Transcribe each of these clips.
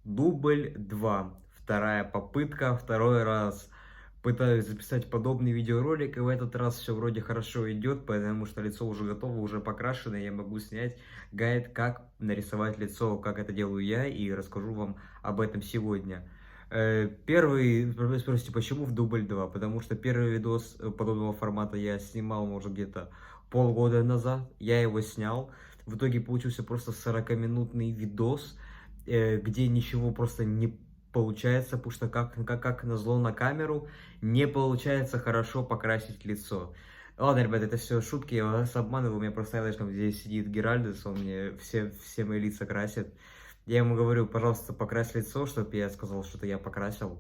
Дубль 2. Вторая попытка, второй раз. Пытаюсь записать подобный видеоролик, и в этот раз все вроде хорошо идет, потому что лицо уже готово, уже покрашено, я могу снять гайд, как нарисовать лицо, как это делаю я, и расскажу вам об этом сегодня. Первый, вы спросите, почему в дубль 2? Потому что первый видос подобного формата я снимал, может, где-то полгода назад, я его снял, в итоге получился просто 40-минутный видос, где ничего просто не получается, потому что как назло на камеру не получается хорошо покрасить лицо. Ладно, ребят, это все шутки, я вас обманываю, у меня просто рядышком здесь сидит Геральдес, он мне все мои лица красит. Я ему говорю, пожалуйста, покрась лицо, чтобы я сказал, что-то я покрасил.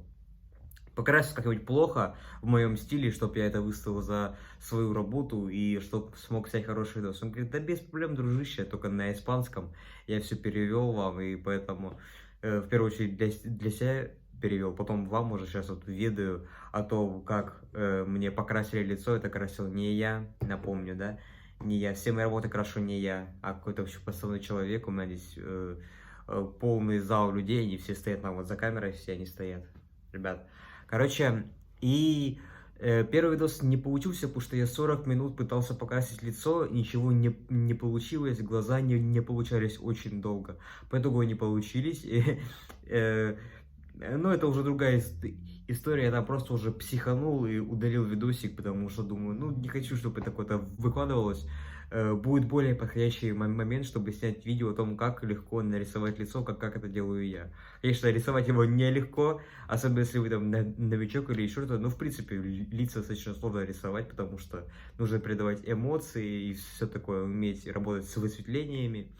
Покрасить как-нибудь плохо в моем стиле, чтобы я это выставил за свою работу и чтобы смог снять хороший видос. Он говорит, да без проблем, дружище, только на испанском. Я все перевел вам, и поэтому в первую очередь для себя перевел, потом вам уже сейчас вот ведаю о том, как мне покрасили лицо. Это красил не я, напомню, да, не я. Все мои работы крашу не я, а какой-то вообще подставной человек. У меня здесь полный зал людей, они все стоят там вот за камерой, все они стоят, ребят. Короче, и первый видос не получился, потому что я 40 минут пытался покрасить лицо, ничего не получилось, глаза не получались очень долго. По итогу не получились. Но это уже другая история, я там просто уже психанул и удалил видосик, потому что думаю, ну не хочу, чтобы это какое-то выкладывалось. Будет более подходящий момент, чтобы снять видео о том, как легко нарисовать лицо, как это делаю я. Конечно, рисовать его нелегко, особенно если вы там новичок или еще что-то. Но, в принципе, лица достаточно сложно рисовать, потому что нужно передавать эмоции и все такое, уметь работать с высветлениями,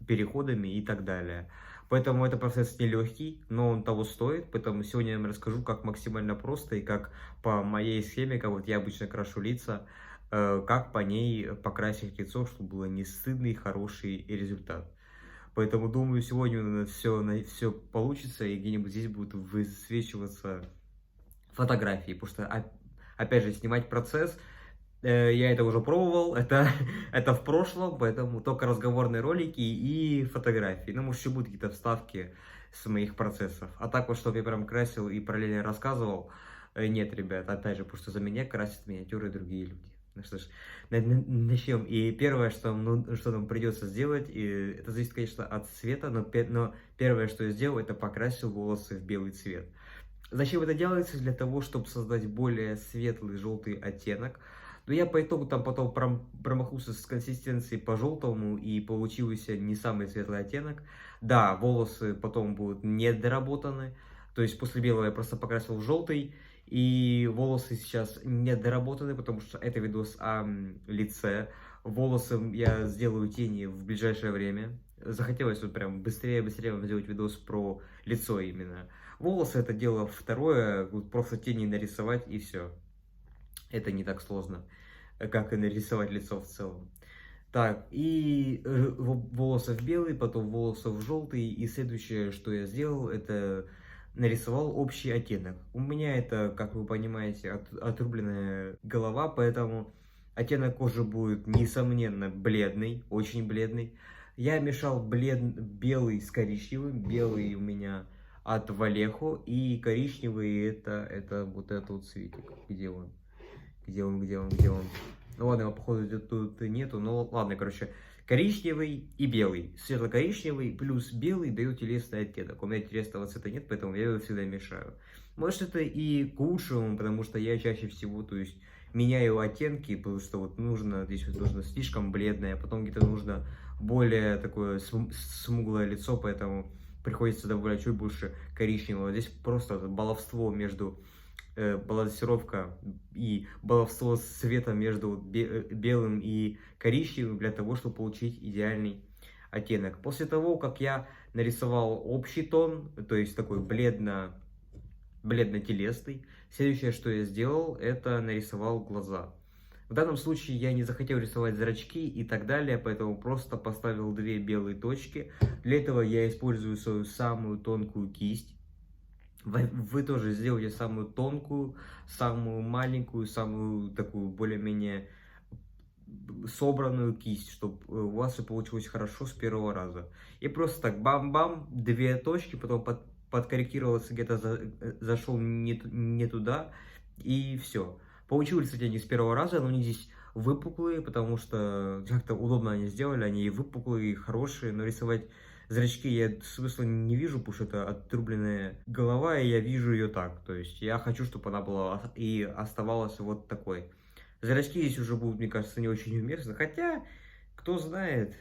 переходами и так далее. Поэтому это процесс нелегкий, но он того стоит. Поэтому сегодня я вам расскажу, как максимально просто и как по моей схеме, как вот я обычно крашу лица, как по ней покрасить лицо, чтобы было не стыдный, хороший результат. Поэтому думаю, сегодня на все получится, и где-нибудь здесь будут высвечиваться фотографии. Потому что, опять же, снимать процесс, я это уже пробовал, это в прошлом, поэтому только разговорные ролики и фотографии. Ну, может, еще будут какие-то вставки с моих процессов. А так вот, чтобы я прям красил и параллельно рассказывал, нет, ребят, опять же, потому что за меня красят миниатюры другие люди. Ну что ж, начнем. И первое, что нам придется сделать, и это зависит, конечно, от цвета, но первое, что я сделал, это покрасил волосы в белый цвет. Зачем это делается? Для того, чтобы создать более светлый желтый оттенок. Но я по итогу там потом промахнулся с консистенцией по желтому и получился не самый светлый оттенок. Да, волосы потом будут недоработаны. То есть после белого я просто покрасил в желтый. И волосы сейчас недоработаны, потому что это видос о лице. Волосы я сделаю тени в ближайшее время. Захотелось вот прям быстрее вам сделать видос про лицо именно. Волосы это дело второе, вот просто тени нарисовать и все. Это не так сложно, как и нарисовать лицо в целом. Так, и волосы в белый, потом волосы в желтый, и следующее, что я сделал, это нарисовал общий оттенок. У меня это, как вы понимаете, отрубленная голова, поэтому оттенок кожи будет, несомненно, бледный, очень бледный. Я мешал белый с коричневым, белый у меня от Валехо, и коричневый это вот этот вот цветик. Где он? Где он? Ну ладно, его походу тут нету, но ладно, короче. Коричневый и белый. Светло-коричневый плюс белый дают телесный оттенок. У меня телесного цвета нет, поэтому я его всегда мешаю. Может, это и к лучшему, потому что я чаще всего, то есть, меняю оттенки, потому что вот нужно, здесь вот нужно слишком бледное, а потом где-то нужно более такое смуглое лицо, поэтому приходится добавлять чуть больше коричневого. Здесь просто баловство между балансировка и баловство цвета между белым и коричневым для того, чтобы получить идеальный оттенок. После того, как я нарисовал общий тон, то есть такой бледно-телесный, следующее, что я сделал, это нарисовал глаза. В данном случае я не захотел рисовать зрачки и так далее, поэтому просто поставил две белые точки. Для этого я использую свою самую тонкую кисть. Вы тоже сделайте самую тонкую, самую маленькую, самую такую более-менее собранную кисть, чтобы у вас все получилось хорошо с первого раза. И просто так бам-бам, 2 точки, потом подкорректировался, где-то зашел не туда, и все. Получилось, кстати, они с первого раза, но они здесь выпуклые, потому что как-то удобно они сделали, они и выпуклые, и хорошие, но рисовать зрачки я смысла не вижу, потому что это отрубленная голова, и я вижу ее так. То есть я хочу, чтобы она была и оставалась вот такой. Зрачки здесь уже будут, мне кажется, не очень уместны. Хотя, кто знает,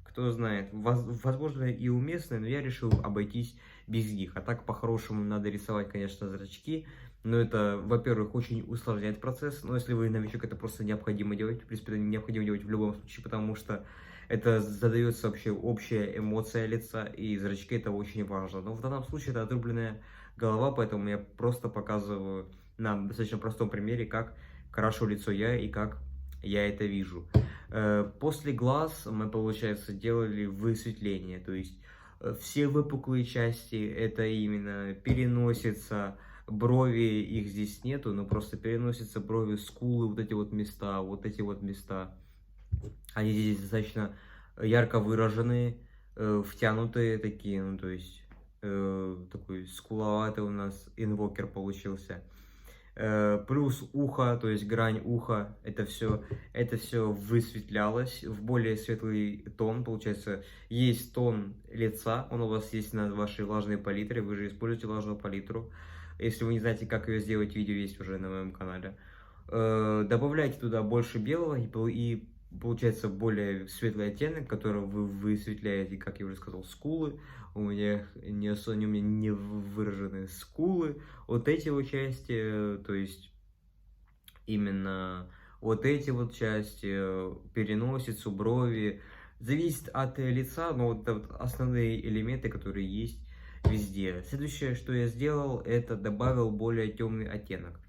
кто знает. Возможно, и уместны, но я решил обойтись без них. А так, по-хорошему, надо рисовать, конечно, зрачки. Но это, во-первых, очень усложняет процесс. Но если вы новичок, это просто необходимо делать. В принципе, это необходимо делать в любом случае, потому что это задается вообще общая эмоция лица, и зрачки это очень важно. Но в данном случае это отрубленная голова, поэтому я просто показываю на достаточно простом примере, как крашу лицо я и как я это вижу. После глаз мы, получается, делали высветление, то есть все выпуклые части, это именно переносица, брови, их здесь нету, но просто переносятся брови, скулы, вот эти вот места. Они здесь достаточно ярко выраженные, втянутые такие, ну то есть такой скуловатый у нас инвокер получился. Плюс ухо, то есть грань уха, это все высветлялось в более светлый тон, получается, есть тон лица, он у вас есть на вашей влажной палитре, вы же используете влажную палитру, если вы не знаете, как ее сделать, видео есть уже на моем канале. Добавляйте туда больше белого и получается более светлый оттенок, который вы высветляете, как я уже сказал, скулы. У меня они у меня не выражены скулы. Вот эти вот части, то есть именно вот эти вот части, переносицу, брови. Зависит от лица, но вот это вот основные элементы, которые есть везде. Следующее, что я сделал, это добавил более темный оттенок.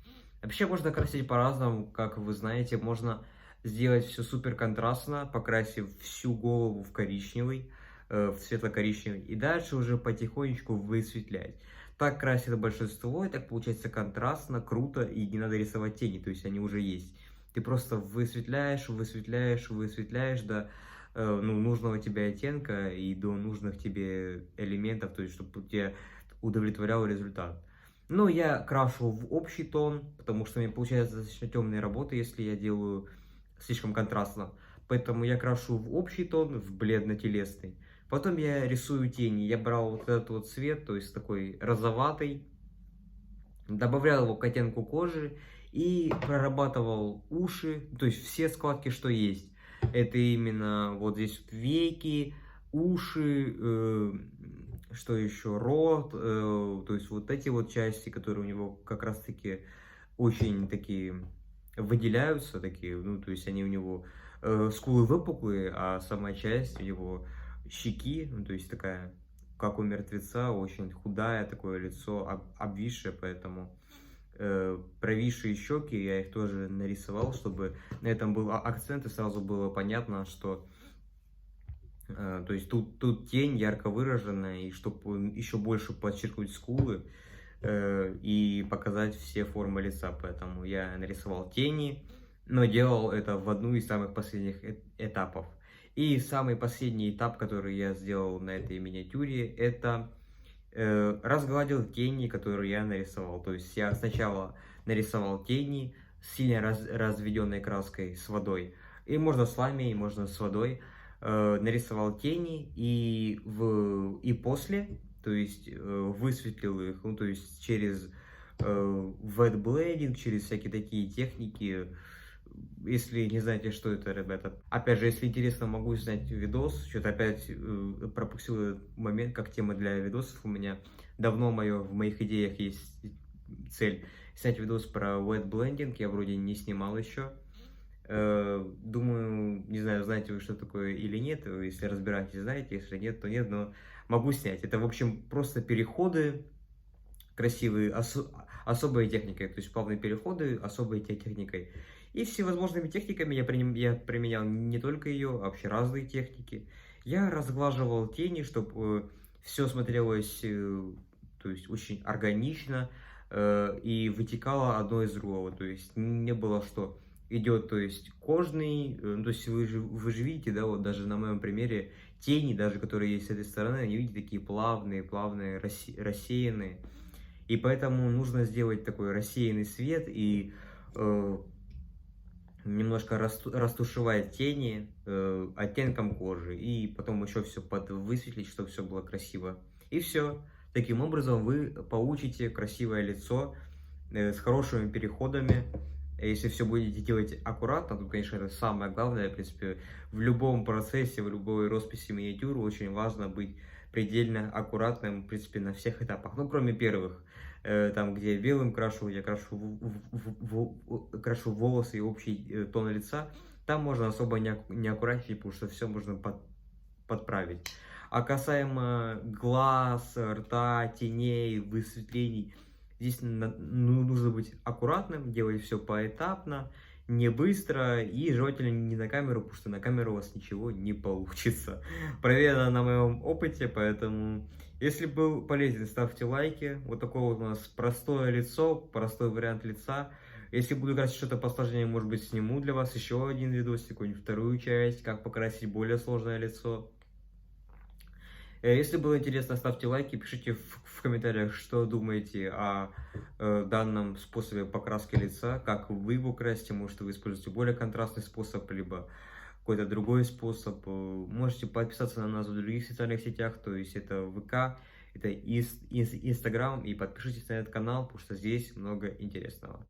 Вообще можно красить по-разному, как вы знаете, можно сделать все супер контрастно, покрасив всю голову в коричневый, в светло-коричневый, и дальше уже потихонечку высветлять. Так красит большинство, и так получается контрастно, круто, и не надо рисовать тени, то есть они уже есть. Ты просто высветляешь, высветляешь, высветляешь до ну, нужного тебе оттенка и до нужных тебе элементов, то есть чтобы тебя удовлетворял результат. Но я крашу в общий тон, потому что мне получается достаточно темные работы, если я делаю слишком контрастно. Поэтому я крашу в общий тон, в бледно-телесный. Потом я рисую тени. Я брал вот этот вот цвет, то есть такой розоватый, добавлял его к оттенку кожи и прорабатывал уши, то есть все складки, что есть. Это именно вот здесь веки, уши, что еще, рот, то есть вот эти вот части, которые у него как раз-таки очень такие выделяются, такие, ну, то есть они у него скулы выпуклые, а сама часть у него щеки, ну, то есть такая, как у мертвеца, очень худая, такое лицо обвисшее, поэтому провисшие щеки, я их тоже нарисовал, чтобы на этом был акцент, и сразу было понятно, что то есть тут тень ярко выраженная, и чтобы еще больше подчеркнуть скулы и показать все формы лица, поэтому я нарисовал тени, но делал это в одну из самых последних этапов. И самый последний этап, который я сделал на этой миниатюре, это разгладил тени, которые я нарисовал. То есть я сначала нарисовал тени с сильно разведенной краской с водой. И можно с ламией, можно с водой. Нарисовал тени и после, то есть высветлил их, ну то есть через wet blending, через всякие такие техники. Если не знаете, что это, ребята, опять же, если интересно, могу снять видос. Что-то опять пропустил этот момент, как тема для видосов. У меня давно в моих идеях есть цель снять видос про wet blending. Я вроде не снимал еще. Думаю, не знаю, знаете вы, что такое или нет. Если разбираетесь, знаете. Если нет, то нет, но могу снять. Это, в общем, просто переходы красивые, особой техникой. То есть плавные переходы особой техникой. И всевозможными техниками я применял не только ее, а вообще разные техники. Я разглаживал тени, чтобы все смотрелось, то есть очень органично и вытекало одно из другого. То есть не было, что идет, то есть кожный, ну, то есть вы же видите, да, вот даже на моем примере, тени, даже которые есть с этой стороны, они, видите, такие плавные, плавные, рассеянные. И поэтому нужно сделать такой рассеянный свет и э, немножко растушевать тени оттенком кожи. И потом еще все высветлить, чтобы все было красиво. И все. Таким образом вы получите красивое лицо с хорошими переходами. Если все будете делать аккуратно, то, конечно, это самое главное, в принципе, в любом процессе, в любой росписи миниатюр очень важно быть предельно аккуратным, в принципе, на всех этапах. Ну, кроме первых, там, где я белым крашу, я крашу, крашу волосы и общий тон лица, там можно особо не аккуратничать, потому что все можно подправить. А касаемо глаз, рта, теней, высветлений, здесь ну, нужно быть аккуратным, делать все поэтапно, не быстро и желательно не на камеру, потому что на камеру у вас ничего не получится. Проверено на моем опыте, поэтому если был полезен, ставьте лайки. Вот такое вот у нас простое лицо, простой вариант лица. Если буду красить что-то посложнее, может быть, сниму для вас еще один видосик, какую-нибудь вторую часть, как покрасить более сложное лицо. Если было интересно, ставьте лайки, пишите в комментариях, что думаете о данном способе покраски лица, как вы его красите, может вы используете более контрастный способ, либо какой-то другой способ. Можете подписаться на нас в других социальных сетях, то есть это ВК, это Инстаграм, и подпишитесь на этот канал, потому что здесь много интересного.